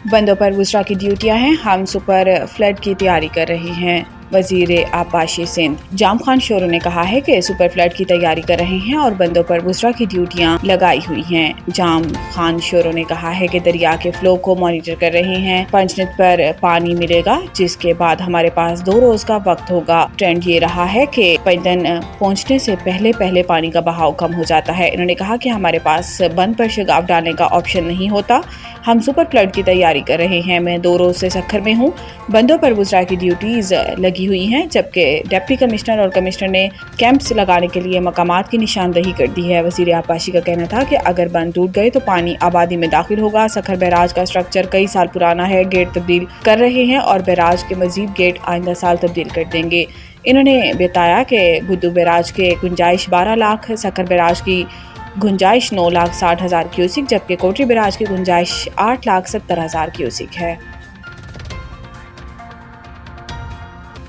बंदों पर वुज़रा की ड्यूटियां हैं, हम सुपर फ्लड की तैयारी कर रहे हैं। वजीर आबाशी सिंध जाम खान शोरो ने कहा है कि सुपर फ्लड की तैयारी कर रहे हैं और बंदों पर वुज़रा की ड्यूटियां लगाई हुई हैं। जाम खान शोरो ने कहा है कि दरिया के फ्लो को मॉनिटर कर रहे हैं। पंचनद पर पानी मिलेगा, जिसके बाद हमारे पास 2 रोज का वक्त होगा। ट्रेंड ये रहा है कि पैदन पहुंचने से पहले पानी का बहाव कम हो जाता है। इन्होंने कहा कि हमारे पास बंद पर शगाफ डालने का ऑप्शन नहीं होता। हम सुपर फ्लड की तैयारी कर रहे हैं। मैं 2 रोज से सखर में हूँ। बंदों पर वुज़रा की ड्यूटीज लगी हुई हैं, जबकि डिप्टी कमिश्नर और कमिश्नर ने कैंप्स लगाने के लिए मकामात की निशानदही कर दी है। वज़ीर आबाशी का कहना था कि अगर बंद टूट गए तो पानी आबादी में दाखिल होगा। सखर बैराज का स्ट्रक्चर कई साल पुराना है, गेट तब्दील कर रहे हैं और बैराज के मजीद गेट आइंदा साल तब्दील कर देंगे। इन्होंने बताया कि गुद्दू बैराज के गुंजाइश 12 लाख, सखर बैराज की गुंजाइश 9,60,000 क्यूसिक, जबकि कोटरी बैराज की गुंजाइश 8,70,000 क्यूसिक है।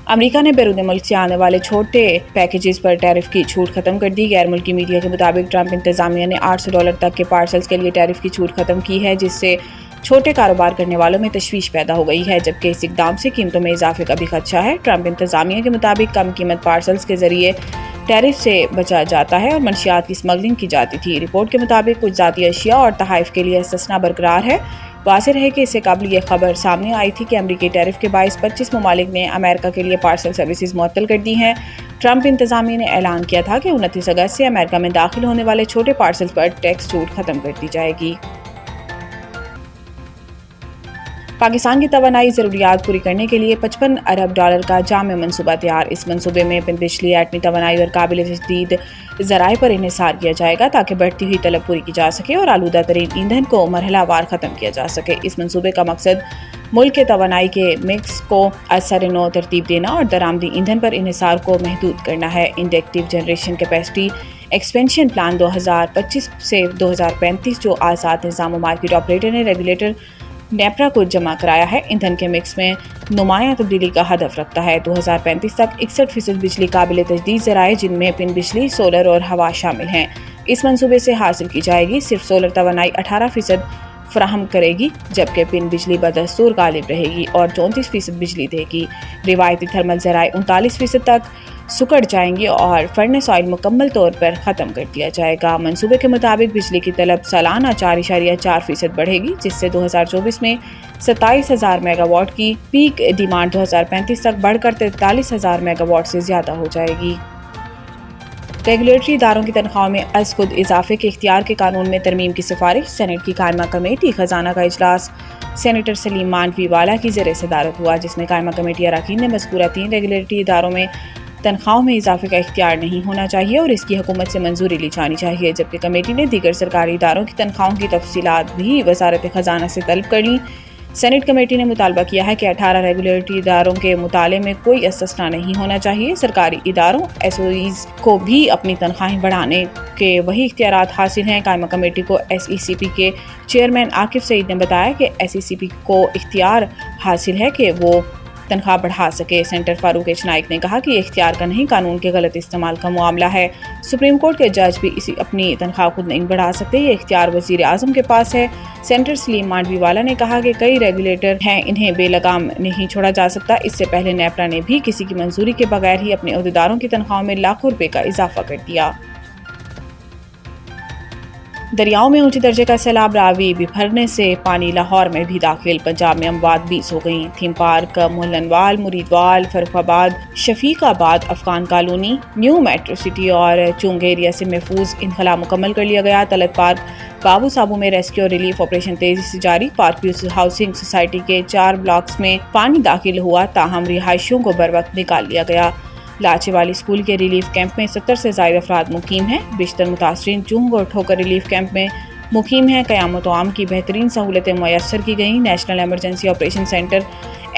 अमेरिका ने बैरून मुल्क से आने वाले छोटे पैकेजेस पर टैरिफ की छूट खत्म कर दी। गैर मुल्की मीडिया के मुताबिक ट्रंप इंतजामिया ने $800 तक के पार्सल्स के लिए टैरिफ की छूट खत्म की है, जिससे छोटे कारोबार करने वालों में तशवीश पैदा हो गई है, जबकि इस इक़दाम से कीमतों में इजाफे का भी खदशा है। ट्रंप इंतजामिया के मुताबिक कम कीमत पार्सल्स के जरिए टैरिफ से बचा जाता है और मंशियात की स्मगलिंग की जाती थी। रिपोर्ट के मुताबिक कुछ ज़ाती अशिया और तहाइफ के लिए इस्तिस्ना बरकरार है। वाज़ेह है कि इससे कबल ये खबर सामने आई थी कि अमरीकी टैरिफ के बायस 25 ममालिक ने अमेरिका के लिए पार्सल सर्विसेज मुअत्तल कर दी हैं। ट्रंप इंतजामिया ने ऐलान किया था कि 29 अगस्त से अमेरिका में दाखिल होने वाले छोटे पार्सल्स पर टैक्स छूट खत्म कर दी जाएगी। पाकिस्तान की तवानाई ज़रूरियात पूरी करने के लिए $55 अरब का जाम मनसूबा तैयार। इस मनसूबे में बिजली, एटमी तवानाई और काबिल तजदीद ज़राए पर इन्हिसार किया जाएगा ताकि बढ़ती हुई तलब पूरी की जा सके और आलूदा तरीन ईंधन को मरहलावार ख़त्म किया जा सके। इस मनसूबे का मकसद मुल्क के तवानाई के मिक्स को असर नो तरतीब देना और दरामदी ईंधन पर इन्हिसार को महदूद करना है। Inductive generation capacity expansion plan 2025 से 2035 जो आज़ाद निज़ाम मार्केट ऑपरेटर ने रेगुलेटर नेपरा को जमा कराया है, ईंधन के मिक्स में नुमाया तब्दीली का हदफ रखता है। 2035 तक 61% बिजली काबिल तजदीद ज़राए, जिनमें पिन बिजली, सोलर और हवा शामिल हैं, इस मंसूबे से हासिल की जाएगी। सिर्फ सोलर तवानाई 18% फराहम करेगी, जबकि पिन बिजली बदस्तूर गालिब रहेगी और 34% बिजली देगी। रिवायती थर्मल ज़राए 39% तक सुकड़ जाएंगी और फर्नेस ऑयल मुकम्मल तौर पर ख़त्म कर दिया जाएगा। मंसूबे के मुताबिक बिजली की तलब सालाना 4.4% बढ़ेगी, जिससे 2024 में 27,000 मेगावाट की पीक डिमांड 2035 तक बढ़कर 43,000 मेगावाट से ज़्यादा हो जाएगी। रेगुलेटरी इदारों की तनख्वाहों में अज़ खुद इजाफे के इख्तियार के कानून में तरमीम की सिफारिश। सेनेट की कायमा कमेटी खजाना का इजलास सेनेटर सलीम मांडवी वाला की ज़ेर सदारत हुआ, जिसमें कायमा कमेटी अरकान ने मज़कूरा 3 रेगुलेटरी इदारों में तनख्वाहों में इजाफे का इख्तियार नहीं होना चाहिए और इसकी हुकूमत से मंजूरी ली जानी चाहिए, जबकि कमेटी ने दीगर सरकारी इदारों की तनख्वाहों की तफसीलात भी वजारत खजाना से तलब कर ली। सेनेट कमेटी ने मुतालबा किया है कि 18 रेगुलेटरी इदारों के मुताले में कोई इस्तिस्ना नहीं होना चाहिए। सरकारी इदारों एसओईज को भी अपनी तनख्वाहें बढ़ाने के वही इख्तियारात हासिल हैं। कायमा कमेटी को एसईसीपी के चेयरमैन आकिफ सईद ने बताया कि एसईसीपी को इख्तियार हासिल है कि वो तनख्वाह बढ़ा सके। सेनेटर फारूक एच नाइक ने कहा कि ये इख्तियार का नहीं, कानून के गलत इस्तेमाल का मामला है। सुप्रीम कोर्ट के जज भी इसी अपनी तनख्वाह खुद नहीं बढ़ा सकते, ये इख्तियार वजीर आजम के पास है। सेनेटर सलीम मांडवी वाला ने कहा कि कई रेगुलेटर हैं, इन्हें बेलगाम नहीं छोड़ा जा सकता। इससे पहले नेपरा ने भी किसी की मंजूरी के बगैर ही अपने अहदेदारों की तनख्वाहों में लाखों रुपए का इजाफा कर दिया। दरियाओं में ऊंचे दर्जे का सैलाब, रावी बिफरने से पानी लाहौर में भी दाखिल। पंजाब में अमवात 20 हो गई। Theme park Mohlanwal, Muridwal, Farrukhabad, Shafiqabad, Afghan colony, new metro city और चुंग एरिया से महफूज इनखला मुकम्मल कर लिया गया। तलत पार्क, बाबू साबू में रेस्क्यू और रिलीफ ऑपरेशन तेजी से जारी। पार्क व्यूज हाउसिंग सोसाइटी के 4 ब्लॉक्स में पानी दाखिल हुआ, ताहम रिहायशियों को बर वक्त निकाल लिया गया। लाचेवाली स्कूल के रिलीफ कैंप में 70 से ज़ायद अफराद मुकीम हैं। बिश्तर मुतासरीन चुंग और ठोकर रिलीफ कैंप में मुकीम हैं। क़यामत आम की बेहतरीन सहूलतें मुयस्सर की गईं। National emergency operation centre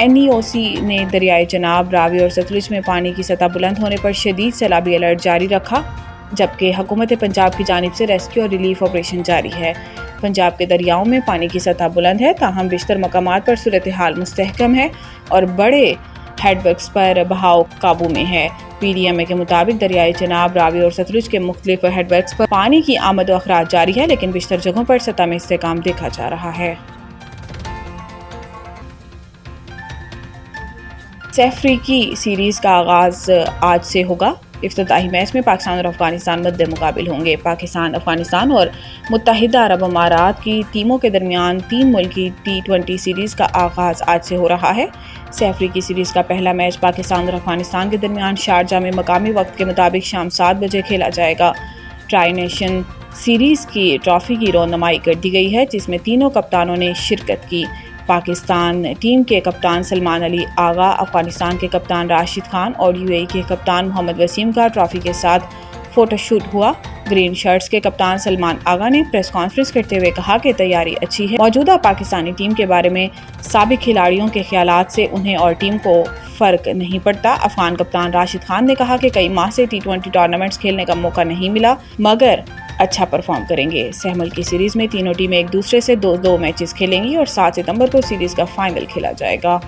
NEOC ने दरियाए चनाब, रावी और सतलुज में पानी की सतह बुलंद होने पर शदीद सैलाबी अलर्ट जारी रखा, जबकि हुकूमत पंजाब की जानिब से रेस्क्यू और रिलीफ ऑपरेशन जारी है। पंजाब के दरियाओं में पानी की सतह बुलंद है, ताहम बिश्तर मकामात पर सूरत हाल मुस्तहकम है और बड़े हेडवर्क्स पर बहाव काबू में है। PDMA के मुताबिक दरियाई चनाब, रावी और सतलुज के मुख्तलिफ हेडवर्क्स पर पानी की आमद व अखराज जारी है, लेकिन बिश्तर जगहों पर सतह में इस्तेकाम देखा जा रहा है। سہ افریقی سیریز کا آغاز آج سے ہوگا۔ افتتاحی میچ میں پاکستان اور افغانستان مد مقابل ہوں گے۔ پاکستان، افغانستان اور متحدہ عرب امارات کی ٹیموں کے درمیان 3 ملکی T20 سیریز کا آغاز آج سے ہو رہا ہے۔ سہ افریقی سیریز کا پہلا میچ پاکستان اور افغانستان کے درمیان شارجہ میں مقامی وقت کے مطابق شام 7 بجے کھیلا جائے گا۔ ٹرائی نیشن سیریز کی ٹرافی کی رونمائی کر دی گئی ہے، جس میں تینوں کپتانوں نے شرکت کی۔ پاکستان ٹیم کے کپتان سلمان علی آغا، افغانستان کے کپتان راشد خان اور UAE کے کپتان محمد وسیم کا ٹرافی کے ساتھ فوٹو شوٹ ہوا۔ گرین شرٹس کے کپتان سلمان آغا نے پریس کانفرنس کرتے ہوئے کہا کہ تیاری اچھی ہے۔ موجودہ پاکستانی ٹیم کے بارے میں سابق کھلاڑیوں کے خیالات سے انہیں اور ٹیم کو فرق نہیں پڑتا۔ افغان کپتان راشد خان نے کہا کہ کئی ماہ سے T20 ٹورنامنٹس کھیلنے کا موقع نہیں ملا، مگر اچھا پرفارم کریں گے۔ سہ ملکی سیریز میں تینوں ٹیمیں ایک دوسرے سے 2 میچز کھیلیں گی اور 7 ستمبر کو سیریز کا فائنل کھیلا جائے گا۔